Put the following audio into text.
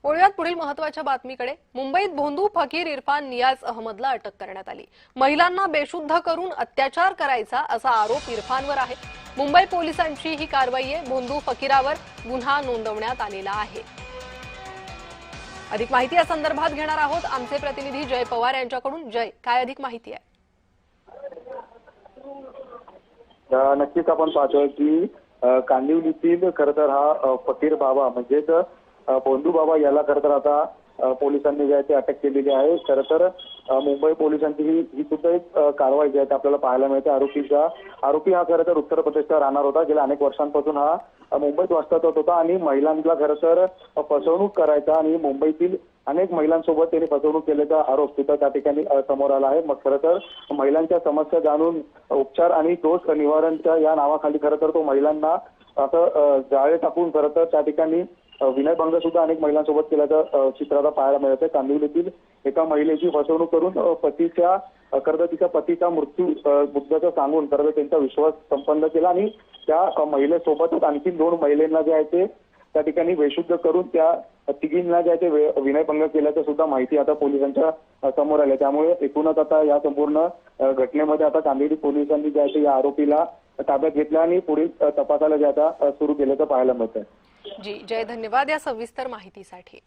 वळूयात पुढील महत्त्वाच्या बातमीकडे। मुंबईत भोंदू फकीर इरफान नियाज अहमदला अटक करण्यात आली। महिलांना बेशुद्ध करून अत्याचार करायचा असा आरोप इरफानवर आहे। मुंबई पोलिसांची ही कारवाई आहे। भोंदू फकीरावर गुन्हा नोंदवण्यात आलेला आहे। अधिक माहिती या संदर्भात घेणार आहोत आमचे प्रतिनिधी जय पवार यांच्याकडून। जय, काय अधिक माहिती आहे? नक्कीच आपण पाहतोय की कांदिवलीतील खरं तर हा फकीर बाबा म्हणजेच भोंदू बाबा याला खरं तर आता पोलिसांनी जे आहे ते अटक केलेली आहे। खरं तर मुंबई पोलिसांची ही सुद्धा एक कारवाई जी आहे आपल्याला पाहायला मिळते। आरोपी हा खरं तर उत्तर प्रदेशचा राहणार होता। गेल्या अनेक वर्षांपासून हा मुंबईत वास्तव्यात होता आणि महिलांना खरं तर फसवणूक करायचा आणि मुंबईतील अनेक महिलांसोबत त्यांनी फसवणूक केल्याचा आरोप सुद्धा त्या ठिकाणी समोर आला आहे। मग खरं तर महिलांच्या समस्या जाणून उपचार आणि दोष निवारणच्या या नावाखाली खरं तर तो महिलांना असं जाळे टाकून खरं तर त्या ठिकाणी विनयभंग सुद्धा अनेक महिलांसोबत केल्याचं चित्राला पाहायला मिळत आहे। कांदिवलीतील एका महिलेची फसवणूक करून पतीच्या खरं तर तिच्या पतीचा मृत्यूचं सांगून खरं तर त्यांचा विश्वास संपन्न केला आणि त्या महिलेसोबतच आणखी 2 महिलांना जे आहे ते त्या ठिकाणी बेशुद्ध करून त्या तिघींना जे आहे ते विनयभंग केल्याचं सुद्धा माहिती आता पोलिसांच्या समोर आली। त्यामुळे एकूणच आता या संपूर्ण घटनेमध्ये आता कांदिवली पोलिसांनी जे आहे ते या आरोपीला ताब्यात घेतलं आणि पुढील तपासाला जे आता सुरू केल्याचं पाहायला मिळतंय। जी जय, धन्यवाद या सविस्तर माहितीसाठी।